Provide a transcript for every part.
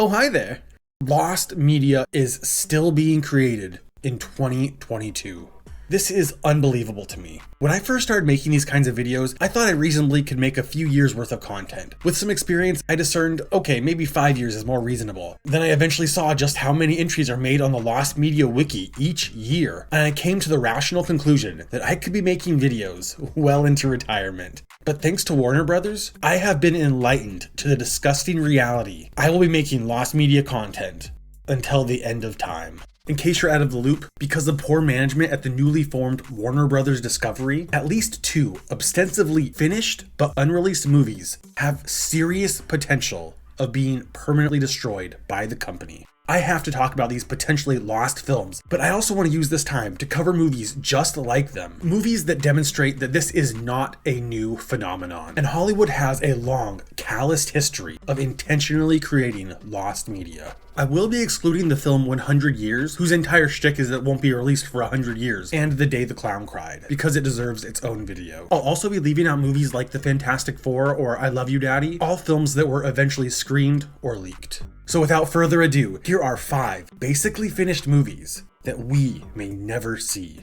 Oh, hi there. Lost media is still being created in 2022. This is unbelievable to me. When I first started making these kinds of videos, I thought I reasonably could make a few years worth of content. With some experience, I discerned, okay, maybe 5 years is more reasonable. Then I eventually saw just how many entries are made on the Lost Media Wiki each year, and I came to the rational conclusion that I could be making videos well into retirement. But thanks to Warner Brothers, I have been enlightened to the disgusting reality. I will be making Lost Media content until the end of time. In case you're out of the loop, because of poor management at the newly formed Warner Brothers Discovery, at least 2 ostensibly finished but unreleased movies have serious potential of being permanently destroyed by the company. I have to talk about these potentially lost films, but I also want to use this time to cover movies just like them. Movies that demonstrate that this is not a new phenomenon, and Hollywood has a long, calloused history of intentionally creating lost media. I will be excluding the film 100 Years, whose entire shtick is that it won't be released for 100 years, and The Day the Clown Cried, because it deserves its own video. I'll also be leaving out movies like The Fantastic Four or I Love You Daddy, all films that were eventually screened or leaked. So without further ado, here are 5 basically finished movies that we may never see.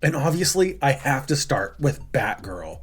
And obviously, I have to start with Batgirl.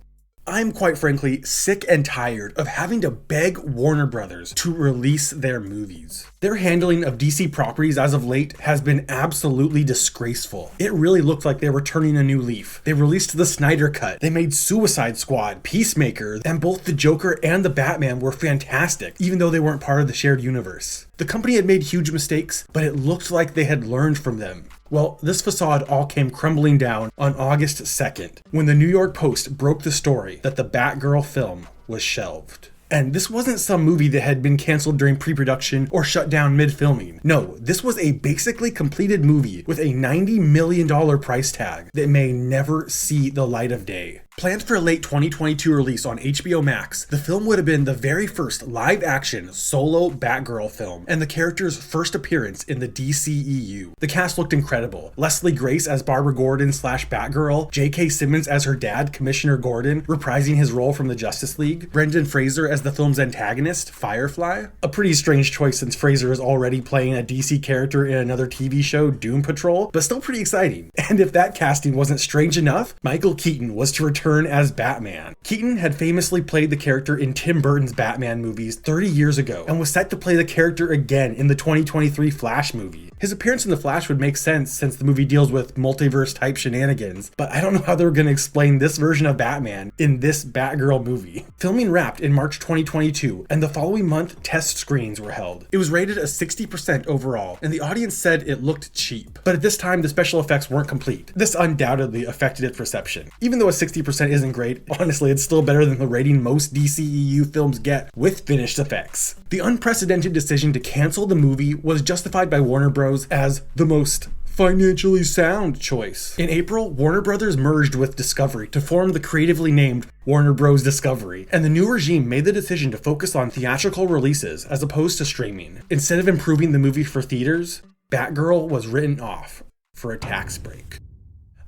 I'm quite frankly sick and tired of having to beg Warner Brothers to release their movies. Their handling of DC properties as of late has been absolutely disgraceful. It really looked like they were turning a new leaf. They released the Snyder Cut, they made Suicide Squad, Peacemaker, and both the Joker and the Batman were fantastic, even though they weren't part of the shared universe. The company had made huge mistakes, but it looked like they had learned from them. Well, this facade all came crumbling down on August 2nd, when the New York Post broke the story that the Batgirl film was shelved. And this wasn't some movie that had been canceled during pre-production or shut down mid-filming. No, this was a basically completed movie with a $90 million price tag that may never see the light of day. Planned for a late 2022 release on HBO Max, the film would have been the very first live-action solo Batgirl film and the character's first appearance in the DCEU. The cast looked incredible. Leslie Grace as Barbara Gordon / Batgirl, J.K. Simmons as her dad, Commissioner Gordon, reprising his role from the Justice League, Brendan Fraser as the film's antagonist, Firefly. A pretty strange choice since Fraser is already playing a DC character in another TV show, Doom Patrol, but still pretty exciting. And if that casting wasn't strange enough, Michael Keaton was to return as Batman. Keaton had famously played the character in Tim Burton's Batman movies 30 years ago and was set to play the character again in the 2023 Flash movie. His appearance in The Flash would make sense since the movie deals with multiverse type shenanigans, but I don't know how they were going to explain this version of Batman in this Batgirl movie. Filming wrapped in March 2022, and the following month test screenings were held. It was rated a 60% overall, and the audience said it looked cheap. But at this time, the special effects weren't complete. This undoubtedly affected its reception. Even though a 60% isn't great, honestly, it's still better than the rating most DCEU films get with finished effects. The unprecedented decision to cancel the movie was justified by Warner Bros. As the most financially sound choice. In April, Warner Brothers merged with Discovery to form the creatively named Warner Bros. Discovery, and the new regime made the decision to focus on theatrical releases as opposed to streaming. Instead of improving the movie for theaters, Batgirl was written off for a tax break.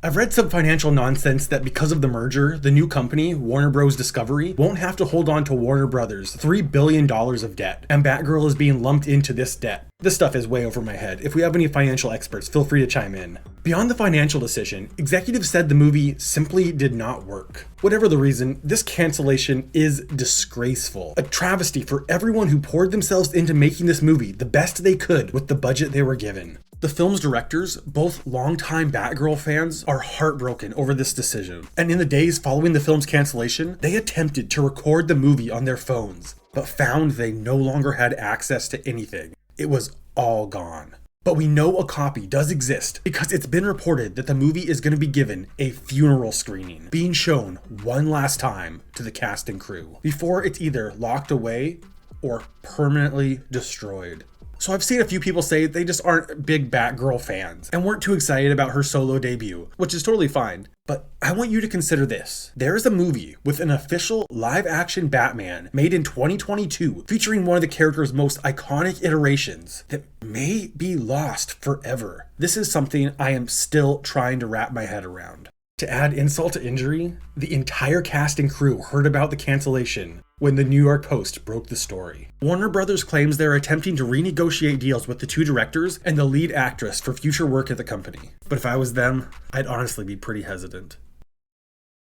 I've read some financial nonsense that because of the merger, the new company, Warner Bros. Discovery, won't have to hold on to Warner Brothers' $3 billion of debt, and Batgirl is being lumped into this debt. This stuff is way over my head. If we have any financial experts, feel free to chime in. Beyond the financial decision, executives said the movie simply did not work. Whatever the reason, this cancellation is disgraceful. A travesty for everyone who poured themselves into making this movie the best they could with the budget they were given. The film's directors, both longtime Batgirl fans, are heartbroken over this decision. And in the days following the film's cancellation, they attempted to record the movie on their phones, but found they no longer had access to anything. It was all gone. But we know a copy does exist because it's been reported that the movie is going to be given a funeral screening, being shown one last time to the cast and crew before it's either locked away or permanently destroyed. So I've seen a few people say they just aren't big Batgirl fans and weren't too excited about her solo debut, which is totally fine. But I want you to consider this. There is a movie with an official live-action Batman made in 2022 featuring one of the character's most iconic iterations that may be lost forever. This is something I am still trying to wrap my head around. To add insult to injury, the entire cast and crew heard about the cancellation when the New York Post broke the story. Warner Brothers claims they're attempting to renegotiate deals with the two directors and the lead actress for future work at the company. But if I was them, I'd honestly be pretty hesitant.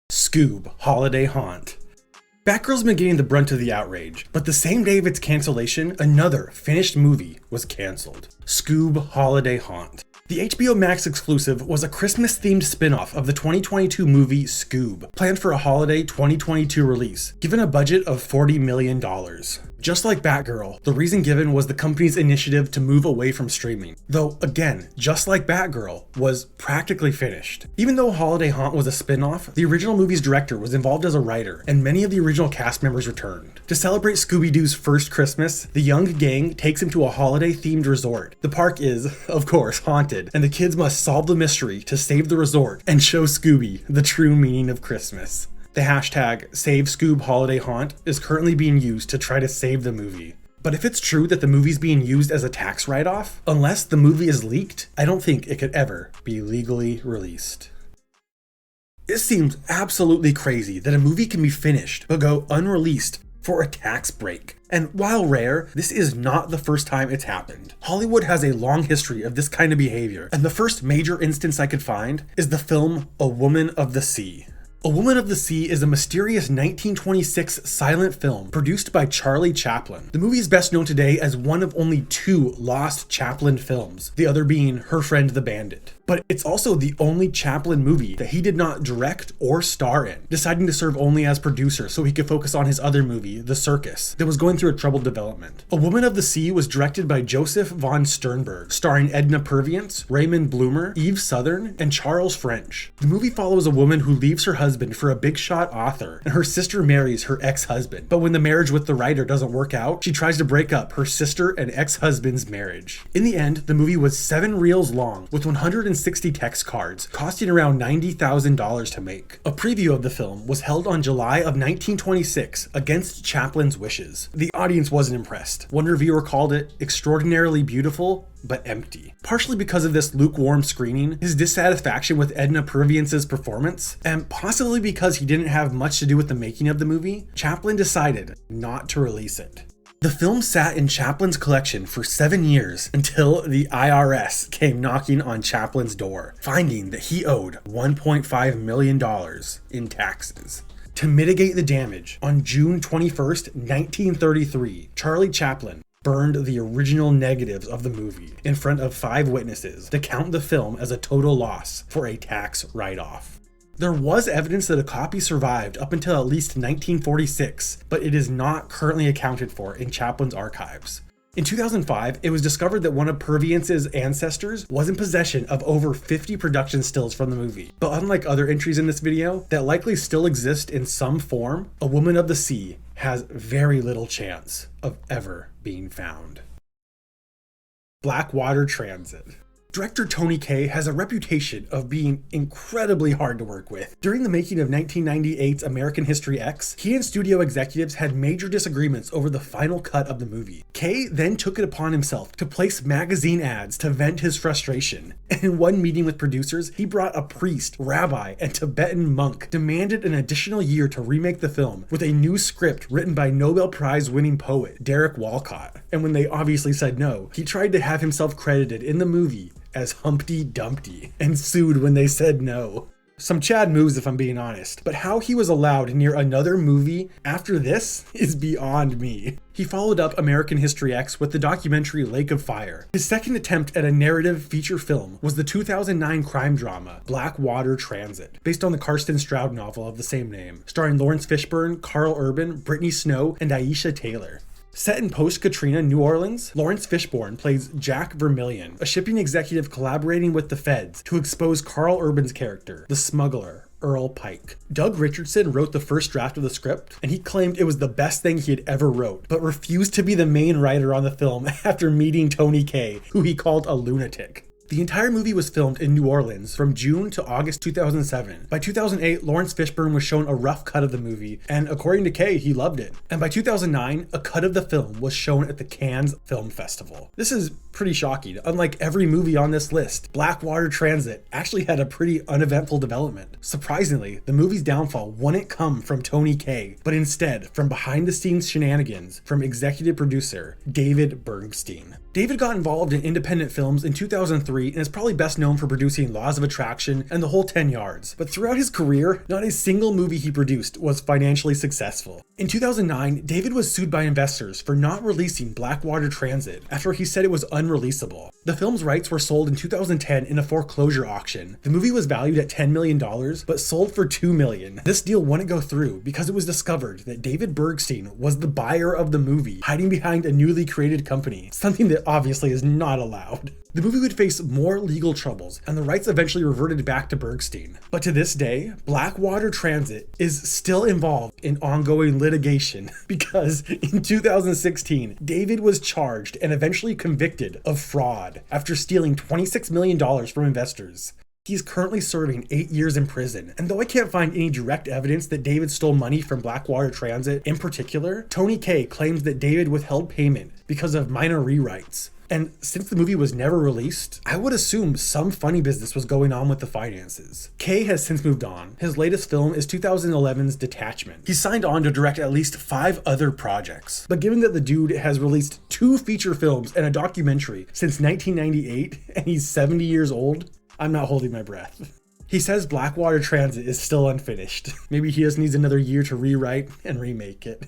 Scoob, Holiday Haunt. Batgirl's been getting the brunt of the outrage, but the same day of its cancellation, another finished movie was cancelled. Scoob, Holiday Haunt. The HBO Max exclusive was a Christmas-themed spin-off of the 2022 movie Scoob, planned for a holiday 2022 release, given a budget of $40 million. Just like Batgirl, the reason given was the company's initiative to move away from streaming. Though, again, just like Batgirl, was practically finished. Even though Holiday Haunt was a spin-off, the original movie's director was involved as a writer, and many of the original cast members returned. To celebrate Scooby-Doo's first Christmas, the young gang takes him to a holiday-themed resort. The park is, of course, haunted, and the kids must solve the mystery to save the resort and show Scooby the true meaning of Christmas. The hashtag #SaveScoobHolidayHaunt is currently being used to try to save the movie. But if it's true that the movie's being used as a tax write-off, unless the movie is leaked, I don't think it could ever be legally released. It seems absolutely crazy that a movie can be finished but go unreleased for a tax break. And while rare, this is not the first time it's happened. Hollywood has a long history of this kind of behavior, and the first major instance I could find is the film A Woman of the Sea. A Woman of the Sea is a mysterious 1926 silent film produced by Charlie Chaplin. The movie is best known today as one of only two lost Chaplin films, the other being Her Friend the Bandit. But it's also the only Chaplin movie that he did not direct or star in, deciding to serve only as producer so he could focus on his other movie, The Circus, that was going through a troubled development. A Woman of the Sea was directed by Joseph von Sternberg, starring Edna Purviance, Raymond Bloomer, Eve Southern, and Charles French. The movie follows a woman who leaves her husband for a big-shot author, and her sister marries her ex-husband. But when the marriage with the writer doesn't work out, she tries to break up her sister and ex-husband's marriage. In the end, the movie was 7 reels long, with 160 text cards, costing around $90,000 to make. A preview of the film was held on July of 1926 against Chaplin's wishes. The audience wasn't impressed. One reviewer called it extraordinarily beautiful, but empty. Partially because of this lukewarm screening, his dissatisfaction with Edna Purviance's performance, and possibly because he didn't have much to do with the making of the movie, Chaplin decided not to release it. The film sat in Chaplin's collection for 7 years until the IRS came knocking on Chaplin's door, finding that he owed $1.5 million in taxes. To mitigate the damage, on June 21st, 1933, Charlie Chaplin burned the original negatives of the movie in front of 5 witnesses to count the film as a total loss for a tax write-off. There was evidence that a copy survived up until at least 1946, but it is not currently accounted for in Chaplin's archives. In 2005, it was discovered that one of Purviance's ancestors was in possession of over 50 production stills from the movie. But unlike other entries in this video that likely still exist in some form, A Woman of the Sea has very little chance of ever being found. Blackwater Transit. Director Tony Kaye has a reputation of being incredibly hard to work with. During the making of 1998's American History X, he and studio executives had major disagreements over the final cut of the movie. Kaye then took it upon himself to place magazine ads to vent his frustration. And in one meeting with producers, he brought a priest, rabbi, and Tibetan monk, demanded an additional year to remake the film with a new script written by Nobel Prize winning poet Derek Walcott. And when they obviously said no, he tried to have himself credited in the movie as Humpty Dumpty, and sued when they said no. Some Chad moves if I'm being honest, but how he was allowed near another movie after this is beyond me. He followed up American History X with the documentary Lake of Fire. His second attempt at a narrative feature film was the 2009 crime drama Blackwater Transit, based on the Karsten Stroud novel of the same name, starring Lawrence Fishburne, Carl Urban, Brittany Snow, and Aisha Taylor. Set in post-Katrina New Orleans, Lawrence Fishburne plays Jack Vermillion, a shipping executive collaborating with the feds to expose Carl Urban's character, the smuggler, Earl Pike. Doug Richardson wrote the first draft of the script, and he claimed it was the best thing he had ever wrote, but refused to be the main writer on the film after meeting Tony Kaye, who he called a lunatic. The entire movie was filmed in New Orleans from June to August 2007. By 2008, Lawrence Fishburne was shown a rough cut of the movie, and according to Kay, he loved it. And by 2009, a cut of the film was shown at the Cannes Film Festival. This is pretty shocking. Unlike every movie on this list, Blackwater Transit actually had a pretty uneventful development. Surprisingly, the movie's downfall wouldn't come from Tony Kaye, but instead from behind-the-scenes shenanigans from executive producer David Bergstein. David got involved in independent films in 2003 and is probably best known for producing Laws of Attraction and The Whole 10 Yards. But throughout his career, not a single movie he produced was financially successful. In 2009, David was sued by investors for not releasing Blackwater Transit after he said it was unreleasable. The film's rights were sold in 2010 in a foreclosure auction. The movie was valued at $10 million, but sold for $2 million. This deal wouldn't go through because it was discovered that David Bergstein was the buyer of the movie, hiding behind a newly created company, something that obviously is not allowed. The movie would face more legal troubles, and the rights eventually reverted back to Bergstein. But to this day, Blackwater Transit is still involved in ongoing litigation because in 2016, David was charged and eventually convicted of fraud after stealing $26 million from investors. He's currently serving 8 years in prison, and though I can't find any direct evidence that David stole money from Blackwater Transit in particular, Tony Kaye claims that David withheld payment because of minor rewrites. And since the movie was never released, I would assume some funny business was going on with the finances. Kaye has since moved on. His latest film is 2011's Detachment. He's signed on to direct at least 5 other projects. But given that the dude has released 2 feature films and a documentary since 1998, and he's 70 years old, I'm not holding my breath. He says Blackwater Transit is still unfinished. Maybe he just needs another year to rewrite and remake it.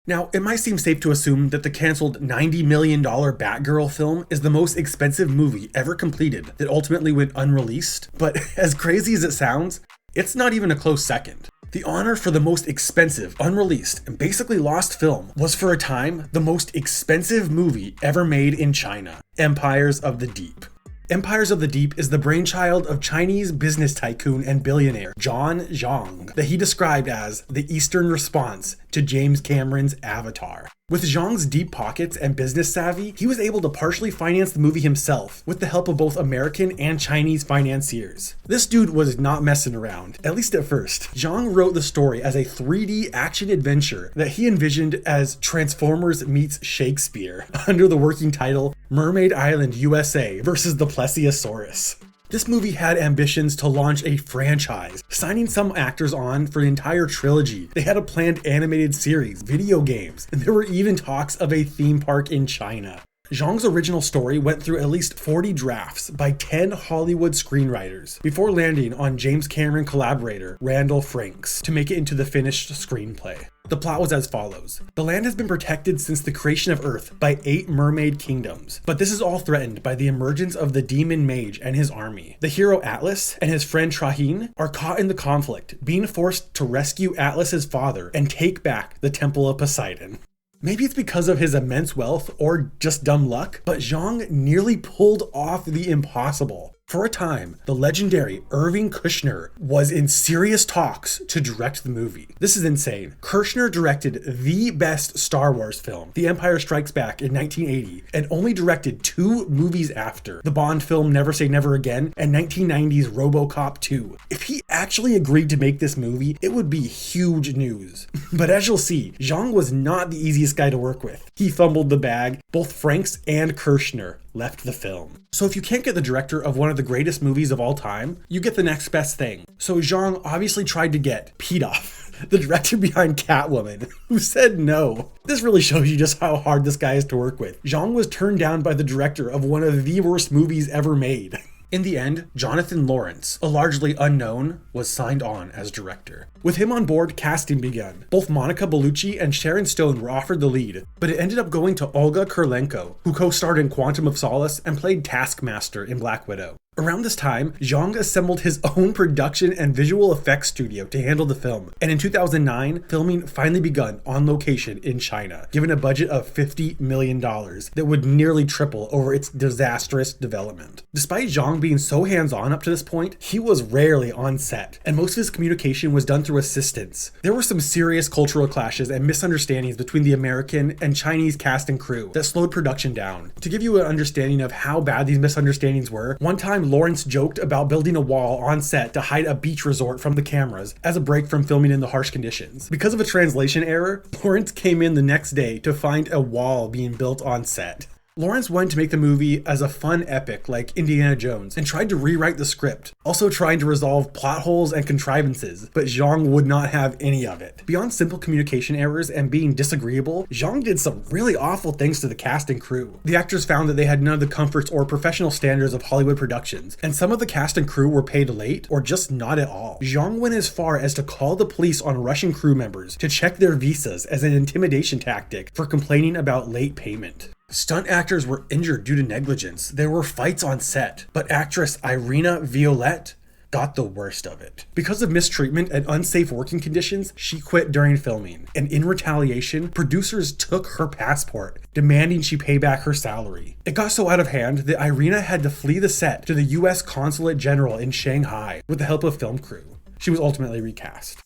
Now, it might seem safe to assume that the canceled $90 million Batgirl film is the most expensive movie ever completed that ultimately went unreleased, but as crazy as it sounds, it's not even a close second. The honor for the most expensive, unreleased, and basically lost film was for a time the most expensive movie ever made in China, Empires of the Deep. Empires of the Deep is the brainchild of Chinese business tycoon and billionaire John Zhang that he described as the Eastern response to James Cameron's Avatar. With Zhang's deep pockets and business savvy, he was able to partially finance the movie himself with the help of both American and Chinese financiers. This dude was not messing around, at least at first. Zhang wrote the story as a 3D action adventure that he envisioned as Transformers meets Shakespeare, under the working title Mermaid Island USA versus the Plesiosaurus. This movie had ambitions to launch a franchise, signing some actors on for an entire trilogy. They had a planned animated series, video games, and there were even talks of a theme park in China. Zhang's original story went through at least 40 drafts by 10 Hollywood screenwriters before landing on James Cameron collaborator Randall Franks to make it into the finished screenplay. The plot was as follows. The land has been protected since the creation of Earth by 8 mermaid kingdoms, but this is all threatened by the emergence of the demon mage and his army. The hero Atlas and his friend Trahin are caught in the conflict, being forced to rescue Atlas's father and take back the Temple of Poseidon. Maybe it's because of his immense wealth or just dumb luck, but Zhang nearly pulled off the impossible. For a time, the legendary Irving Kushner was in serious talks to direct the movie. This is insane. Kushner directed the best Star Wars film, The Empire Strikes Back in 1980, and only directed 2 movies after, the Bond film Never Say Never Again and 1990's RoboCop 2. If he actually agreed to make this movie, it would be huge news. But as you'll see, Zhang was not the easiest guy to work with. He fumbled the bag. Both Franks and Kushner left the film. So if you can't get the director of one of the greatest movies of all time, you get the next best thing. So Zhang obviously tried to get Pete off, the director behind Catwoman, who said no. This really shows you just how hard this guy is to work with. Zhang was turned down by the director of one of the worst movies ever made. In the end, Jonathan Lawrence, a largely unknown, was signed on as director. With him on board, casting began. Both Monica Bellucci and Sharon Stone were offered the lead, but it ended up going to Olga Kurylenko, who co-starred in Quantum of Solace and played Taskmaster in Black Widow. Around this time, Zhang assembled his own production and visual effects studio to handle the film, and in 2009, filming finally begun on location in China, given a budget of $50 million that would nearly triple over its disastrous development. Despite Zhang being so hands-on up to this point, he was rarely on set, and most of his communication was done through assistants. There were some serious cultural clashes and misunderstandings between the American and Chinese cast and crew that slowed production down. To give you an understanding of how bad these misunderstandings were, one time Lawrence joked about building a wall on set to hide a beach resort from the cameras as a break from filming in the harsh conditions. Because of a translation error, Lawrence came in the next day to find a wall being built on set. Lawrence wanted to make the movie as a fun epic like Indiana Jones and tried to rewrite the script, also trying to resolve plot holes and contrivances, but Zhang would not have any of it. Beyond simple communication errors and being disagreeable, Zhang did some really awful things to the cast and crew. The actors found that they had none of the comforts or professional standards of Hollywood productions, and some of the cast and crew were paid late or just not at all. Zhang went as far as to call the police on Russian crew members to check their visas as an intimidation tactic for complaining about late payment. Stunt actors were injured due to negligence. There were fights on set, but actress Irina Violette got the worst of it. Because of mistreatment and unsafe working conditions, she quit during filming, and in retaliation, producers took her passport, demanding she pay back her salary. It got so out of hand that Irina had to flee the set to the US Consulate General in Shanghai with the help of film crew. She was ultimately recast.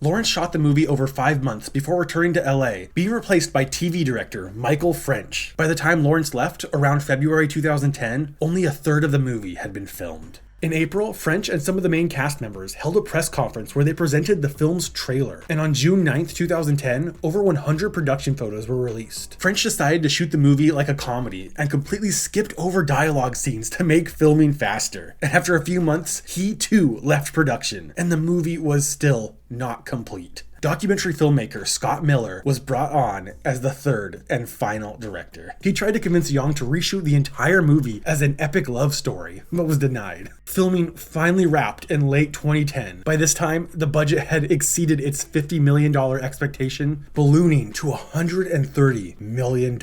Lawrence shot the movie over 5 months before returning to LA, being replaced by TV director Michael French. By the time Lawrence left, around February 2010, only a third of the movie had been filmed. In April, French and some of the main cast members held a press conference where they presented the film's trailer, and on June 9th, 2010, over 100 production photos were released. French decided to shoot the movie like a comedy and completely skipped over dialogue scenes to make filming faster. And after a few months, he too left production, and the movie was still not complete. Documentary filmmaker Scott Miller was brought on as the third and final director. He tried to convince Young to reshoot the entire movie as an epic love story, but was denied. Filming finally wrapped in late 2010. By this time, the budget had exceeded its $50 million expectation, ballooning to $130 million.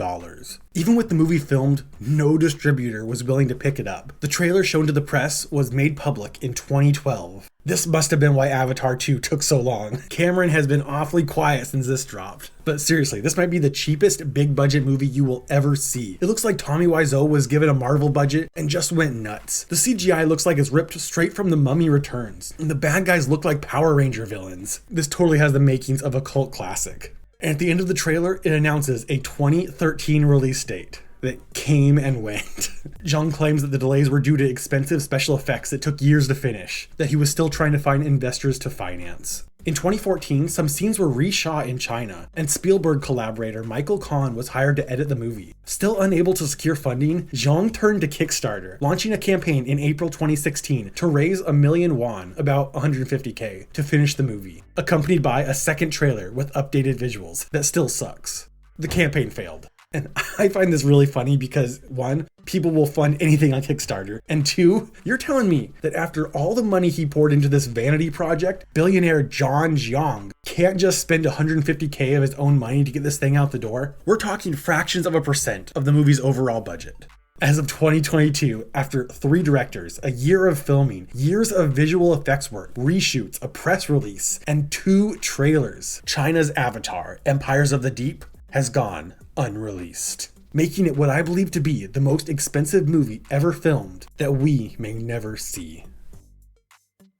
Even with the movie filmed, no distributor was willing to pick it up. The trailer shown to the press was made public in 2012. This must have been why Avatar 2 took so long. Cameron has been awfully quiet since this dropped. But seriously, this might be the cheapest big budget movie you will ever see. It looks like Tommy Wiseau was given a Marvel budget and just went nuts. The CGI looks like it's ripped straight from The Mummy Returns, and the bad guys look like Power Ranger villains. This totally has the makings of a cult classic. And at the end of the trailer, it announces a 2013 release date that came and went. Zhang claims that the delays were due to expensive special effects that took years to finish, that he was still trying to find investors to finance. In 2014, some scenes were reshot in China, and Spielberg collaborator Michael Kahn was hired to edit the movie. Still unable to secure funding, Zhang turned to Kickstarter, launching a campaign in April 2016 to raise $1 million won, about $150K, to finish the movie, accompanied by a second trailer with updated visuals that still sucks. The campaign failed. And I find this really funny because, one, people will fund anything on Kickstarter, and two, you're telling me that after all the money he poured into this vanity project, billionaire John Jiang can't just spend $150K of his own money to get this thing out the door? We're talking fractions of a percent of the movie's overall budget. As of 2022, after 3 directors, a year of filming, years of visual effects work, reshoots, a press release, and 2 trailers, China's Avatar, Empires of the Deep, has gone unreleased, making it what I believe to be the most expensive movie ever filmed that we may never see.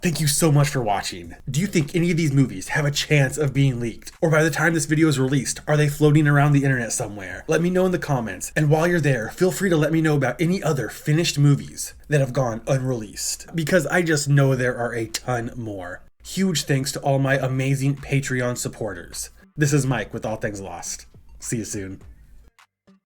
Thank you so much for watching. Do you think any of these movies have a chance of being leaked? Or by the time this video is released, are they floating around the internet somewhere? Let me know in the comments, and while you're there, feel free to let me know about any other finished movies that have gone unreleased, because I just know there are a ton more. Huge thanks to all my amazing Patreon supporters. This is Mike with All Things Lost. See you soon.